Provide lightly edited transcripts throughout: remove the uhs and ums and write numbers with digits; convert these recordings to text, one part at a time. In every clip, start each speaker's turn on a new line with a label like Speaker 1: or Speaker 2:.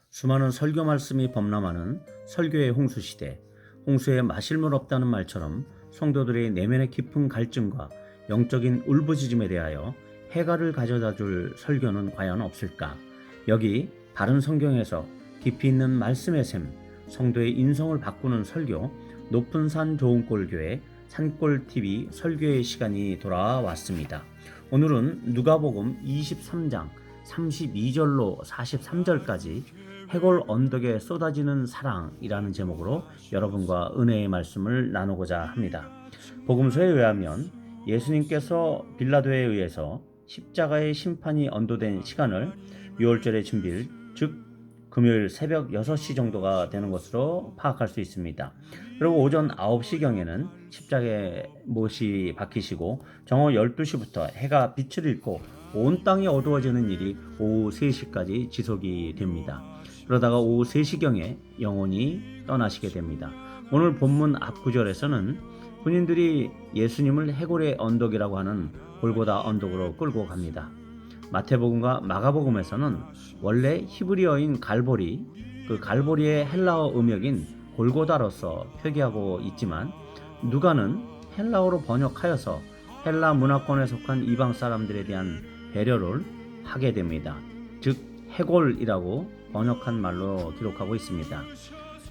Speaker 1: 수많은 설교 말씀이 범람하는 설교의 홍수시대, 홍수에 마실 물 없다는 말처럼 성도들의 내면의 깊은 갈증과 영적인 울부짖음에 대하여 해결을 가져다줄 설교는 과연 없을까? 여기 바른 성경에서 깊이 있는 말씀의 샘, 성도의 인성을 바꾸는 설교, 높은 산 좋은 꼴 교회 산골TV 설교의 시간이 돌아왔습니다. 오늘은 누가복음 23장 32절로 43절까지 해골 언덕에 쏟아지는 사랑이라는 제목으로 여러분과 은혜의 말씀을 나누고자 합니다. 복음서에 의하면 예수님께서 빌라도에 의해서 십자가의 심판이 언도된 시간을 6월절의 진빌, 즉 금요일 새벽 6시 정도가 되는 것으로 파악할 수 있습니다. 그리고 오전 9시경에는 십자가에 못이 박히시고 정오 12시부터 해가 빛을 잃고 온 땅이 어두워지는 일이 오후 3시까지 지속이 됩니다. 그러다가 오후 3시경에 영원히 떠나시게 됩니다. 오늘 본문 앞구절에서는 군인들이 예수님을 해골의 언덕이라고 하는 골고다 언덕으로 끌고 갑니다. 마태복음과 마가복음에서는 원래 히브리어인 갈보리, 그 갈보리의 헬라어 음역인 골고다로서 표기하고 있지만 누가는 헬라어로 번역하여서 헬라 문화권에 속한 이방 사람들에 대한 배려를 하게 됩니다. 즉 해골이라고 번역한 말로 기록하고 있습니다.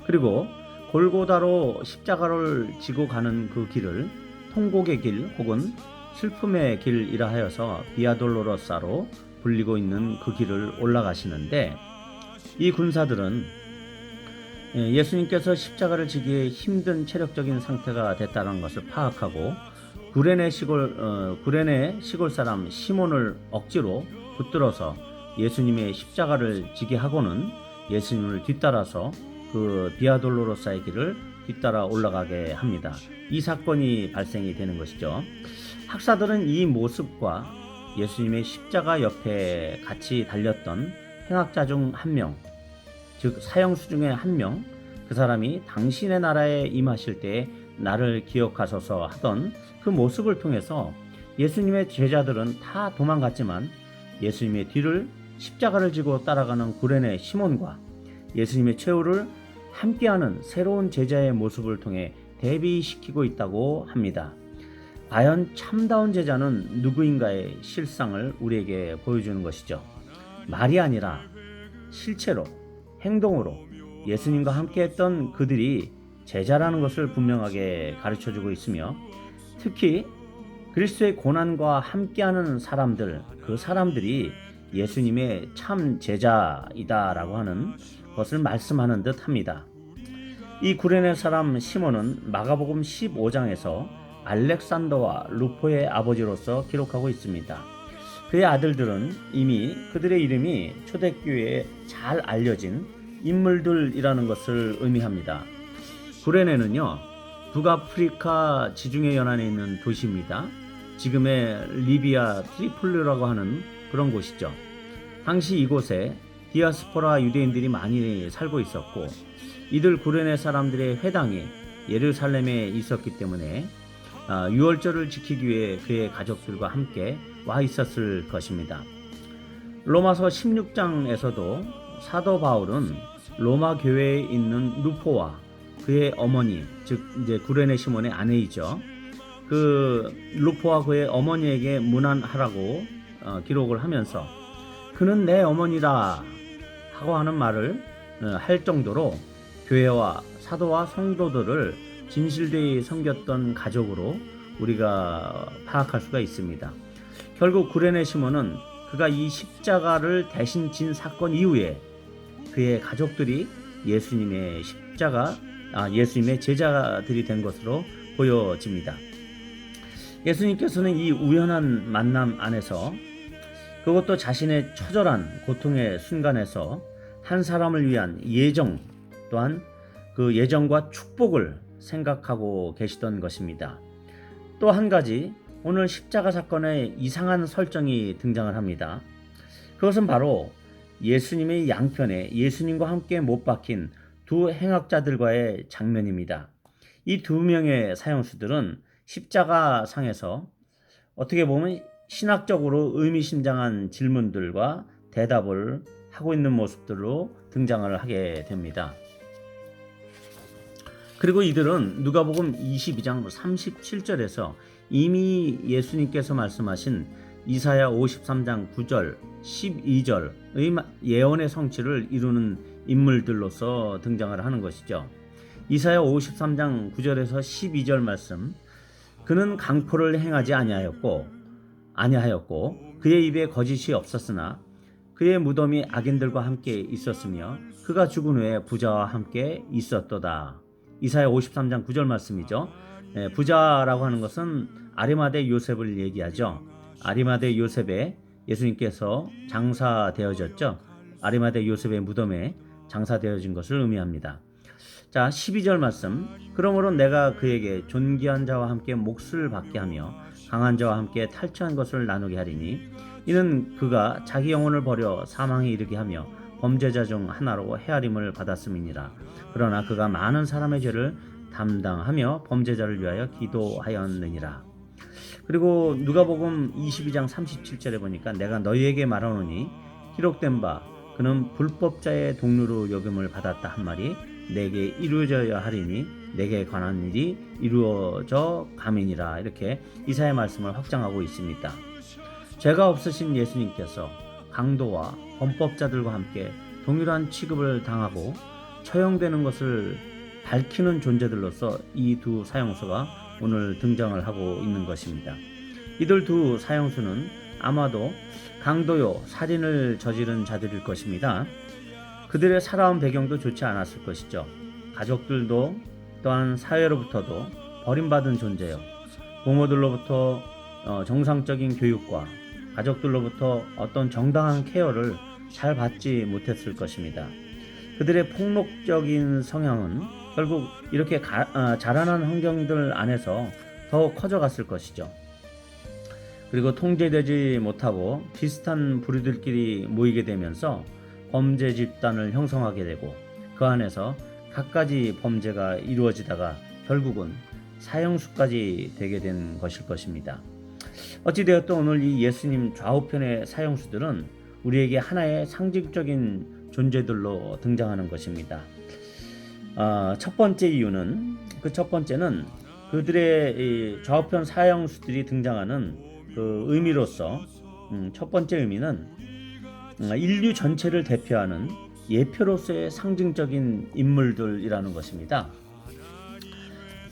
Speaker 1: 그리고 골고다로 십자가를 지고 가는 그 길을 통곡의 길 혹은 슬픔의 길이라 하여서 비아돌로로사로 불리고 있는 그 길을 올라가시는데, 이 군사들은 예수님께서 십자가를 지기에 힘든 체력적인 상태가 됐다는 것을 파악하고 구레네 시골 사람 시몬을 억지로 붙들어서 예수님의 십자가를 지게 하고는 예수님을 뒤따라서 그 비아돌로로사의 길을 뒤따라 올라가게 합니다. 이 사건이 발생이 되는 것이죠. 학사들은 이 모습과 예수님의 십자가 옆에 같이 달렸던 행악자 중 한 명, 즉 사형수 중에 한 명, 그 사람이 당신의 나라에 임하실 때에 나를 기억하소서 하던 그 모습을 통해서 예수님의 제자들은 다 도망갔지만 예수님의 뒤를 십자가를 지고 따라가는 구레네 시몬과 예수님의 최후를 함께하는 새로운 제자의 모습을 통해 대비시키고 있다고 합니다. 과연 참다운 제자는 누구인가의 실상을 우리에게 보여주는 것이죠. 말이 아니라 실체로, 행동으로 예수님과 함께했던 그들이 제자라는 것을 분명하게 가르쳐주고 있으며, 특히 그리스도의 고난과 함께하는 사람들, 그 사람들이 예수님의 참 제자이다라고 하는 것을 말씀하는 듯 합니다. 이 구레네 사람 시몬은 마가복음 15장에서 알렉산더와 루포의 아버지로서 기록하고 있습니다. 그의 아들들은 이미 그들의 이름이 초대교회에 잘 알려진 인물들이라는 것을 의미합니다. 구레네는요, 북아프리카 지중해 연안에 있는 도시입니다. 지금의 리비아 트리폴리라고 하는 그런 곳이죠. 당시 이곳에 디아스포라 유대인들이 많이 살고 있었고, 이들 구레네 사람들의 회당이 예루살렘에 있었기 때문에 6월절을 지키기 위해 그의 가족들과 함께 와 있었을 것입니다. 로마서 16장에서도 사도 바울은 로마 교회에 있는 루포와 그의 어머니, 즉 이제 구레네 시몬의 아내이죠. 그 루포와 그의 어머니에게 문안하라고 기록을 하면서 그는 내 어머니라 하고 하는 말을 할 정도로 교회와 사도와 성도들을 진실되이 섬겼던 가족으로 우리가 파악할 수가 있습니다. 결국 구레네 시몬은 그가 이 십자가를 대신 진 사건 이후에 그의 가족들이 예수님의 제자들이 된 것으로 보여집니다. 예수님께서는 이 우연한 만남 안에서, 그것도 자신의 처절한 고통의 순간에서 한 사람을 위한 예정, 또한 그 예정과 축복을 생각하고 계시던 것입니다. 또 한 가지, 오늘 십자가 사건에 이상한 설정이 등장을 합니다. 그것은 바로 예수님의 양편에 예수님과 함께 못 박힌 두 행악자들과의 장면입니다. 이 두 명의 사형수들은 십자가 상에서 어떻게 보면 신학적으로 의미심장한 질문들과 대답을 하고 있는 모습들로 등장을 하게 됩니다. 그리고 이들은 누가복음 22장 37절에서 이미 예수님께서 말씀하신 이사야 53장 9절, 12절의 예언의 성취를 이루는 인물들로서 등장을 하는 것이죠. 이사야 53장 9절에서 12절 말씀, 그는 강포를 행하지 아니하였고 그의 입에 거짓이 없었으나 그의 무덤이 악인들과 함께 있었으며 그가 죽은 후에 부자와 함께 있었도다. 이사야 53장 9절 말씀이죠. 부자라고 하는 것은 아리마대 요셉을 얘기하죠. 아리마대 요셉에 예수님께서 장사되어졌죠. 아리마대 요셉의 무덤에 장사되어진 것을 의미합니다. 자, 12절 말씀. 그러므로 내가 그에게 존귀한 자와 함께 몫을 받게 하며 강한 자와 함께 탈취한 것을 나누게 하리니 이는 그가 자기 영혼을 버려 사망에 이르게 하며 범죄자 중 하나로 헤아림을 받았음이니라. 그러나 그가 많은 사람의 죄를 담당하며 범죄자를 위하여 기도하였느니라. 그리고 누가복음 22장 37절에 보니까 내가 너희에게 말하노니 기록된 바 그는 불법자의 동료로 여김을 받았다 한 말이 내게 이루어져야 하리니 내게 관한 일이 이루어져 감이니라. 이렇게 이사야의 말씀을 확장하고 있습니다. 죄가 없으신 예수님께서 강도와 범법자들과 함께 동일한 취급을 당하고 처형되는 것을 밝히는 존재들로서 이 두 사형수가 오늘 등장을 하고 있는 것입니다. 이들 두 사형수는 아마도 강도요 살인을 저지른 자들일 것입니다. 그들의 살아온 배경도 좋지 않았을 것이죠. 가족들도 또한 사회로부터도 버림받은 존재요. 부모들로부터 정상적인 교육과 가족들로부터 어떤 정당한 케어를 잘 받지 못했을 것입니다. 그들의 폭력적인 성향은 결국 이렇게 자라난 환경들 안에서 더 커져갔을 것이죠. 그리고 통제되지 못하고 비슷한 부류들끼리 모이게 되면서 범죄 집단을 형성하게 되고 그 안에서 갖가지 범죄가 이루어지다가 결국은 사형수까지 되게 된 것일 것입니다. 어찌되었든 오늘 이 예수님 좌우편의 사형수들은 우리에게 하나의 상징적인 존재들로 등장하는 것입니다. 첫 번째 이유는 첫 번째는 그들의 좌우편 사형수들이 등장하는 그 의미로서 첫 번째 의미는 인류 전체를 대표하는 예표로서의 상징적인 인물들이라는 것입니다.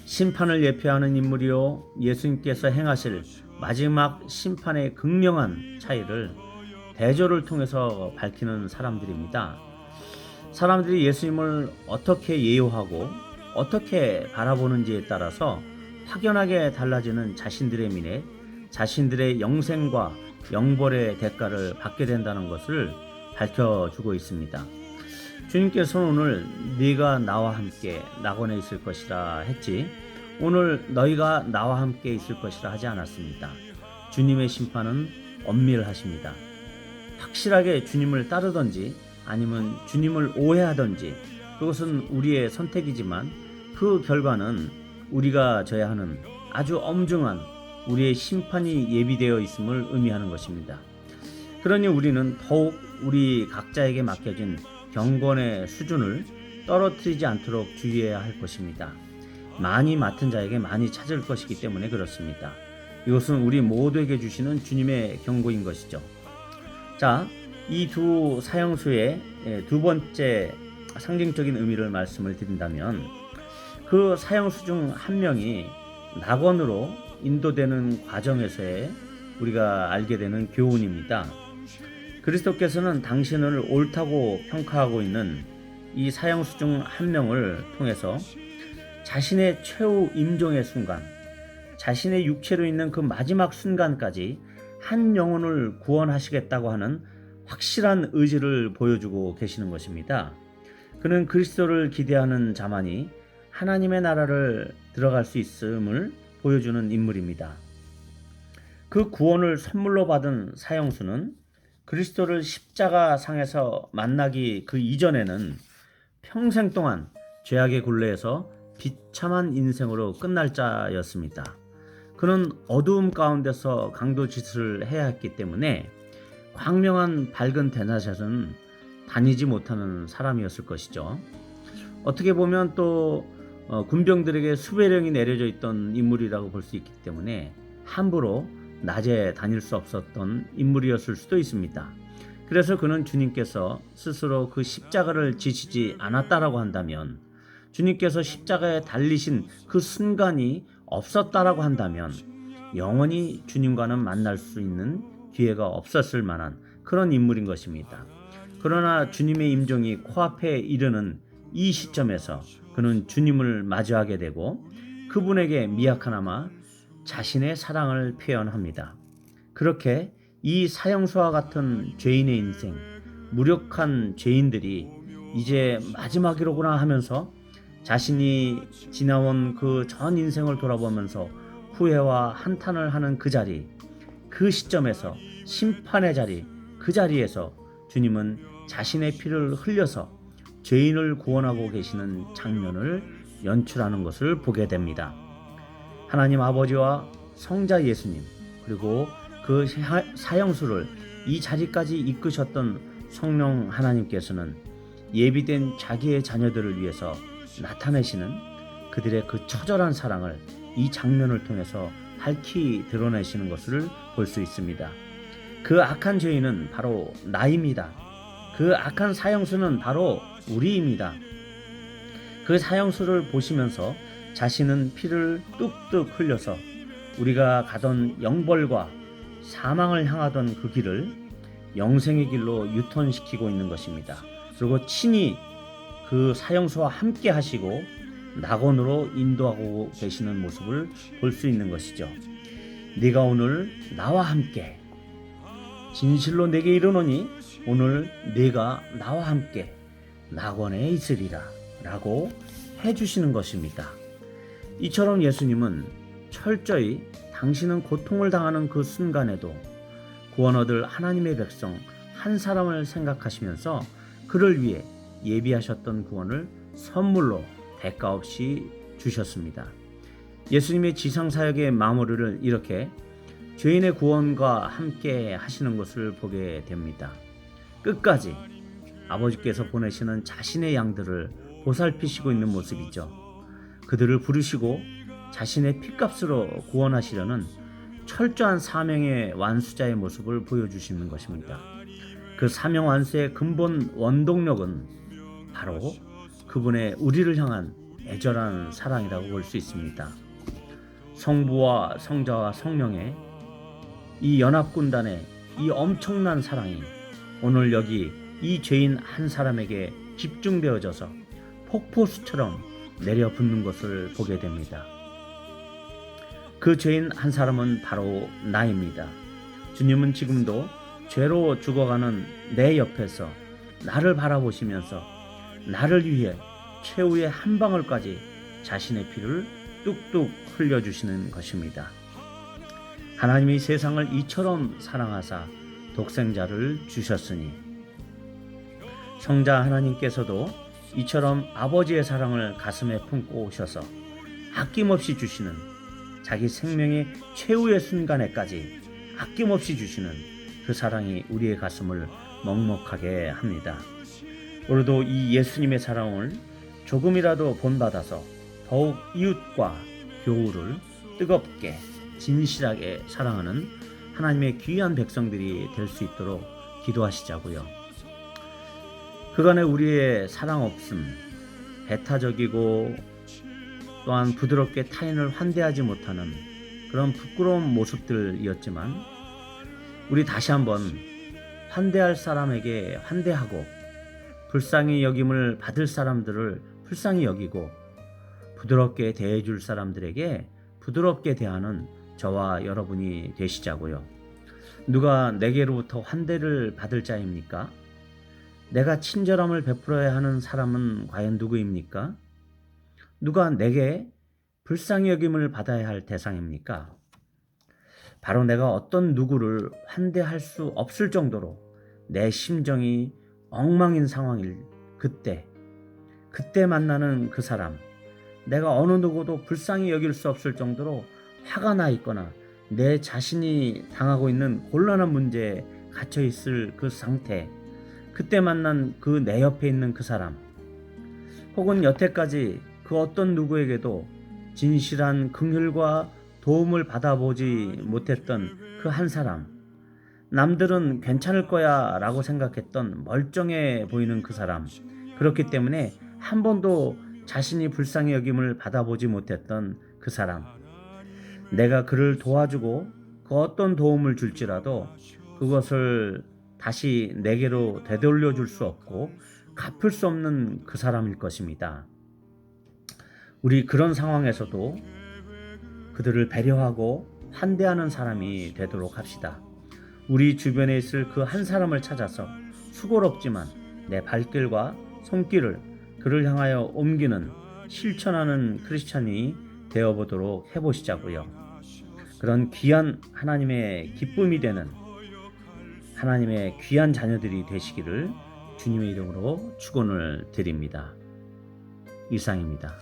Speaker 1: 심판을 예표하는 인물이요 예수님께서 행하실 마지막 심판의 극명한 차이를 대조를 통해서 밝히는 사람들입니다. 사람들이 예수님을 어떻게 예우하고 어떻게 바라보는지에 따라서 확연하게 달라지는 자신들의 미래, 자신들의 영생과 영벌의 대가를 받게 된다는 것을 밝혀주고 있습니다. 주님께서는 오늘 네가 나와 함께 낙원에 있을 것이라 했지 오늘 너희가 나와 함께 있을 것이라 하지 않았습니다. 주님의 심판은 엄밀하십니다. 확실하게 주님을 따르든지 아니면 주님을 오해하든지 그것은 우리의 선택이지만 그 결과는 우리가 져야 하는 아주 엄중한 우리의 심판이 예비되어 있음을 의미하는 것입니다. 그러니 우리는 더욱 우리 각자에게 맡겨진 경건의 수준을 떨어뜨리지 않도록 주의해야 할 것입니다. 많이 맡은 자에게 많이 찾을 것이기 때문에 그렇습니다. 이것은 우리 모두에게 주시는 주님의 경고인 것이죠. 자, 이 두 사형수의 두 번째 상징적인 의미를 말씀을 드린다면 그 사형수 중 한 명이 낙원으로 인도되는 과정에서의 우리가 알게 되는 교훈입니다. 그리스도께서는 당신을 옳다고 평가하고 있는 이 사형수 중 한 명을 통해서 자신의 최후 임종의 순간, 자신의 육체로 있는 그 마지막 순간까지 한 영혼을 구원하시겠다고 하는 확실한 의지를 보여주고 계시는 것입니다. 그는 그리스도를 기대하는 자만이 하나님의 나라를 들어갈 수 있음을 보여주는 인물입니다. 그 구원을 선물로 받은 사형수는 그리스도를 십자가 상에서 만나기 그 이전에는 평생 동안 죄악의 굴레에서 비참한 인생으로 끝날 자였습니다. 그는 어두움 가운데서 강도짓을 해야 했기 때문에 광명한 밝은 대낮에서는 다니지 못하는 사람이었을 것이죠. 어떻게 보면 또 군병들에게 수배령이 내려져 있던 인물이라고 볼 수 있기 때문에 함부로 낮에 다닐 수 없었던 인물이었을 수도 있습니다. 그래서 그는 주님께서 스스로 그 십자가를 지시지 않았다라고 한다면, 주님께서 십자가에 달리신 그 순간이 없었다라고 한다면 영원히 주님과는 만날 수 있는 기회가 없었을 만한 그런 인물인 것입니다. 그러나 주님의 임종이 코앞에 이르는 이 시점에서 그는 주님을 마주하게 되고 그분에게 미약하나마 자신의 사랑을 표현합니다. 그렇게 이 사형수와 같은 죄인의 인생, 무력한 죄인들이 이제 마지막이로구나 하면서 자신이 지나온 그 전 인생을 돌아보면서 후회와 한탄을 하는 그 자리, 그 시점에서 심판의 자리, 그 자리에서 주님은 자신의 피를 흘려서 죄인을 구원하고 계시는 장면을 연출하는 것을 보게 됩니다. 하나님 아버지와 성자 예수님, 그리고 그 사형수를 이 자리까지 이끄셨던 성령 하나님께서는 예비된 자기의 자녀들을 위해서 나타내시는 그들의 그 처절한 사랑을 이 장면을 통해서 밝히 드러내시는 것을 볼 수 있습니다. 그 악한 죄인은 바로 나입니다. 그 악한 사형수는 바로 우리입니다. 그 사형수를 보시면서 자신은 피를 뚝뚝 흘려서 우리가 가던 영벌과 사망을 향하던 그 길을 영생의 길로 유턴시키고 있는 것입니다. 그리고 친히 그 사형수와 함께 하시고 낙원으로 인도하고 계시는 모습을 볼 수 있는 것이죠. 네가 오늘 나와 함께, 진실로 내게 이르노니 오늘 네가 나와 함께 낙원에 있으리라 라고 해주시는 것입니다. 이처럼 예수님은 철저히 당신은 고통을 당하는 그 순간에도 구원 얻을 하나님의 백성 한 사람을 생각하시면서 그를 위해 예비하셨던 구원을 선물로 대가 없이 주셨습니다. 예수님의 지상사역의 마무리를 이렇게 죄인의 구원과 함께 하시는 것을 보게 됩니다. 끝까지 아버지께서 보내시는 자신의 양들을 보살피시고 있는 모습이죠. 그들을 부르시고 자신의 피값으로 구원하시려는 철저한 사명의 완수자의 모습을 보여주시는 것입니다. 그 사명 완수의 근본 원동력은 바로 그분의 우리를 향한 애절한 사랑이라고 볼 수 있습니다. 성부와 성자와 성령의 이 연합군단의 이 엄청난 사랑이 오늘 여기 이 죄인 한 사람에게 집중되어져서 폭포수처럼 내려붙는 것을 보게 됩니다. 그 죄인 한 사람은 바로 나입니다. 주님은 지금도 죄로 죽어가는 내 옆에서 나를 바라보시면서 나를 위해 최후의 한 방울까지 자신의 피를 뚝뚝 흘려주시는 것입니다. 하나님이 세상을 이처럼 사랑하사 독생자를 주셨으니 성자 하나님께서도 이처럼 아버지의 사랑을 가슴에 품고 오셔서 아낌없이 주시는, 자기 생명의 최후의 순간에까지 아낌없이 주시는 그 사랑이 우리의 가슴을 먹먹하게 합니다. 오늘도 이 예수님의 사랑을 조금이라도 본받아서 더욱 이웃과 교우를 뜨겁게 진실하게 사랑하는 하나님의 귀한 백성들이 될 수 있도록 기도하시자고요. 그간에 우리의 사랑 없음, 배타적이고 또한 부드럽게 타인을 환대하지 못하는 그런 부끄러운 모습들이었지만 우리 다시 한번 환대할 사람에게 환대하고 불쌍히 여김을 받을 사람들을 불쌍히 여기고 부드럽게 대해줄 사람들에게 부드럽게 대하는 저와 여러분이 되시자고요. 누가 내게로부터 환대를 받을 자입니까? 내가 친절함을 베풀어야 하는 사람은 과연 누구입니까? 누가 내게 불쌍히 여김을 받아야 할 대상입니까? 바로 내가 어떤 누구를 환대할 수 없을 정도로 내 심정이 엉망인 상황일 그때 만나는 그 사람, 내가 어느 누구도 불쌍히 여길 수 없을 정도로 화가 나 있거나 내 자신이 당하고 있는 곤란한 문제에 갇혀 있을 그 상태, 그때 만난 그 내 옆에 있는 그 사람, 혹은 여태까지 그 어떤 누구에게도 진실한 긍휼과 도움을 받아보지 못했던 그 한 사람, 남들은 괜찮을 거야 라고 생각했던 멀쩡해 보이는 그 사람, 그렇기 때문에 한 번도 자신이 불쌍히 여김을 받아보지 못했던 그 사람, 내가 그를 도와주고 그 어떤 도움을 줄지라도 그것을 다시 내게로 되돌려 줄 수 없고 갚을 수 없는 그 사람일 것입니다. 우리 그런 상황에서도 그들을 배려하고 환대하는 사람이 되도록 합시다. 우리 주변에 있을 그 한 사람을 찾아서 수고롭지만 내 발길과 손길을 그를 향하여 옮기는 실천하는 크리스찬이 되어보도록 해보시자고요. 그런 귀한 하나님의 기쁨이 되는 하나님의 귀한 자녀들이 되시기를 주님의 이름으로 축원을 드립니다. 이상입니다.